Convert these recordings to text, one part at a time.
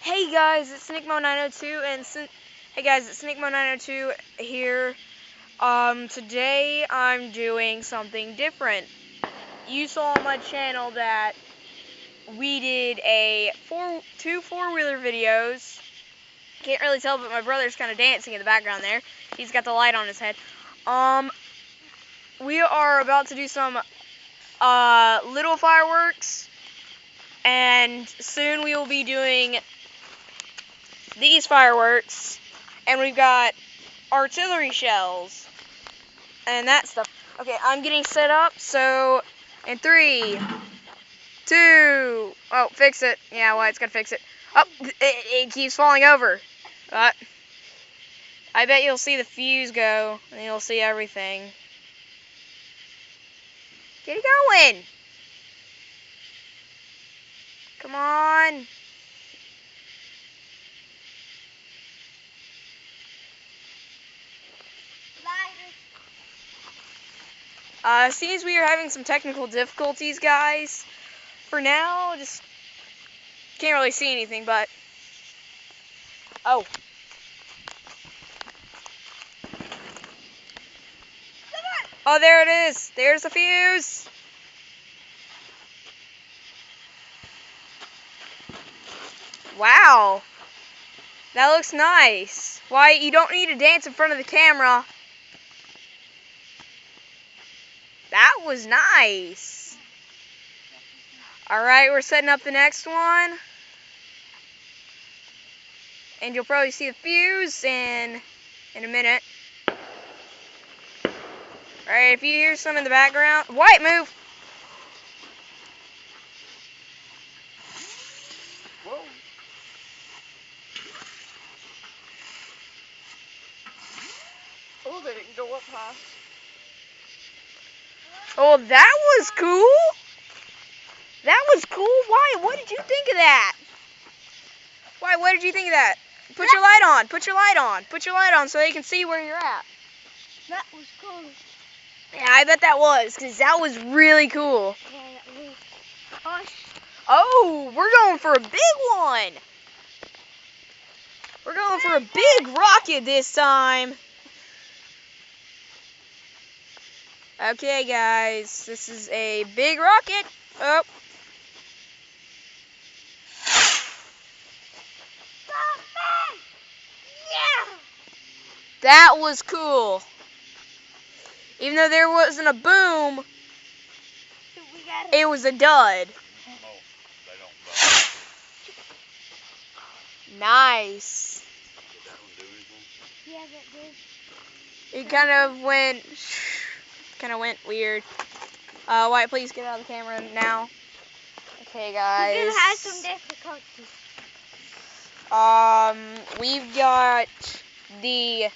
Hey guys, it's Nickmo902 hey guys, it's Nickmo902 here. Today I'm doing something different. You saw on my channel that we did two four-wheeler videos. Can't really tell, but my brother's kind of dancing in the background there. He's got the light on his head. We are about to do some little fireworks, and soon we will be doing these fireworks, and we've got artillery shells and that stuff. Okay, I'm getting set up, so in 3, 2, oh, fix it. Yeah, well, it's gonna fix it. Oh, it keeps falling over. I bet you'll see the fuse go, and you'll see everything. Get it going! Come on! Seems we are having some technical difficulties, guys. For now, just can't really see anything, but... Oh. Oh, there it is. There's the fuse. Wow. That looks nice. Why, you don't need to dance in front of the camera. That was nice. Alright, we're setting up the next one. And you'll probably see the fuse in a minute. Alright, if you hear some in the background... White, move! Whoa. Oh, they didn't go up high. Oh, that was cool! That was cool. Why? What did you think of that? Why? What did you think of that? Put your light on. Put your light on. Put your light on so they can see where you're at. That was cool. Yeah, I bet that was, because that was really cool. Yeah, that was. Hush. Oh, we're going for a big one. We're going for a big rocket this time. Okay, guys, this is a big rocket. Oh. Yeah. That was cool. Even though there wasn't a boom, it was a dud. Nice. Yeah, that did. It kind of went weird. White, please get out of the camera now. Okay, guys. We're gonna have some difficulties. We've got the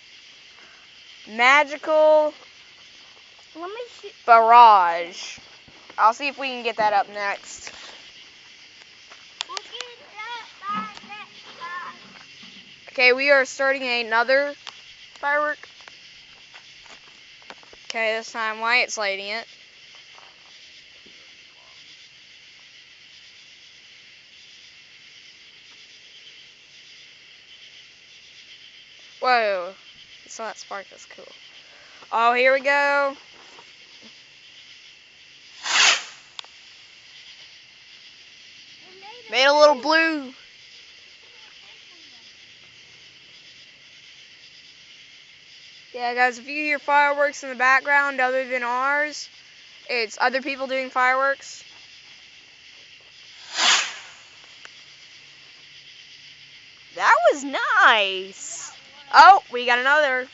magical Let me see. barrage. I'll see if we can get that up next. Okay, we are starting another firework. Okay, this time Wyatt's lighting it. Whoa, I saw that spark, that's cool. Oh, here we go. Made a little blue. Yeah, guys, if you hear fireworks in the background other than ours, it's other people doing fireworks. That was nice. Oh, we got another.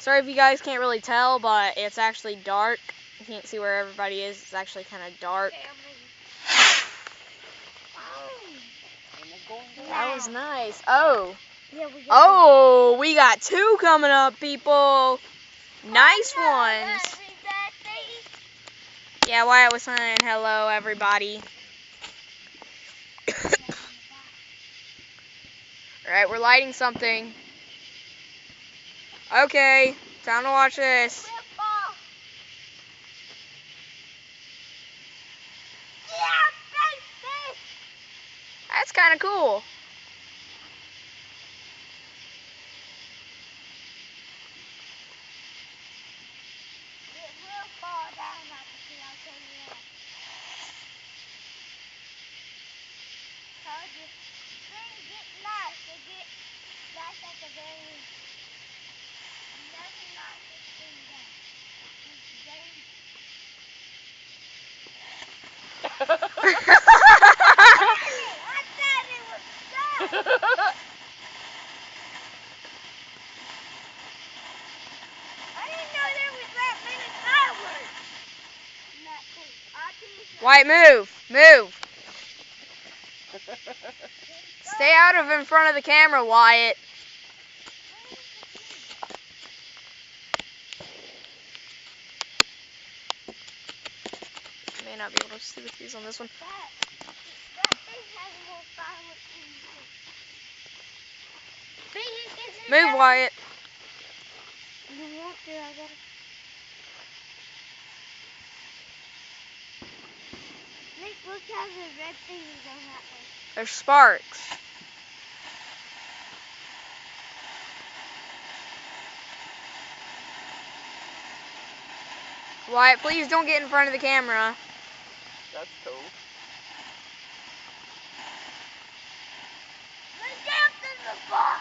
Sorry if you guys can't really tell, but it's actually dark. You can't see where everybody is. It's actually kind of dark. That was nice. Oh. Oh, we got 2 coming up, people. Nice ones. Yeah, Wyatt was saying hello, everybody. Alright, we're lighting something. Okay, time to watch this. kind of cool. It will fall down after I'll tell you that. Told you. Things get nice. They get nice at the very end. Nothing nice is thing done. I thought it was done. I didn't know there was that many fireworks. In that thing. Wyatt, move. Stay out of in front of the camera, Wyatt. May not be able to see the fuse on this one. That thing has more fireworks than you. Move, Wyatt. You want to, I gotta. Look how the red thing is on that way. There's sparks. Wyatt, please don't get in front of the camera. That's cool. Look out in the box.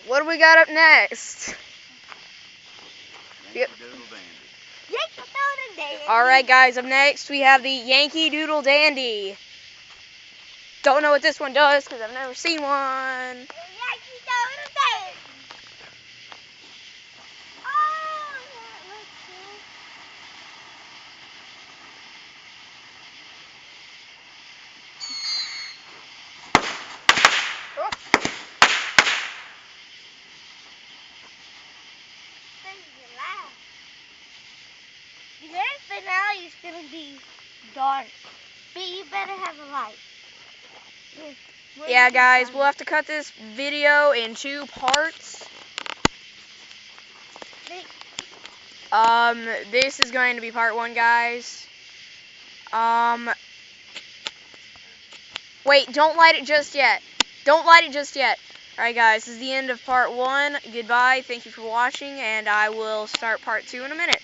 What do we got up next? Yankee Doodle Dandy. Yankee Doodle Dandy. Alright guys, up next we have the Yankee Doodle Dandy. Don't know what this one does because I've never seen one. Yankee Doodle Dandy. Oh, that looks cool. The grand finale is going to be dark, but you better have a light. Yeah guys, we'll have to cut this video in 2 parts. This is going to be part 1, guys. Wait, don't light it just yet. Alright guys, this is the end of part 1. Goodbye, thank you for watching, and I will start part 2 in a minute.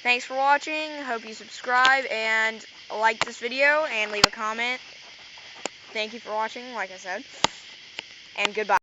Thanks for watching, hope you subscribe and like this video and leave a comment. Thank you for watching, like I said, and goodbye.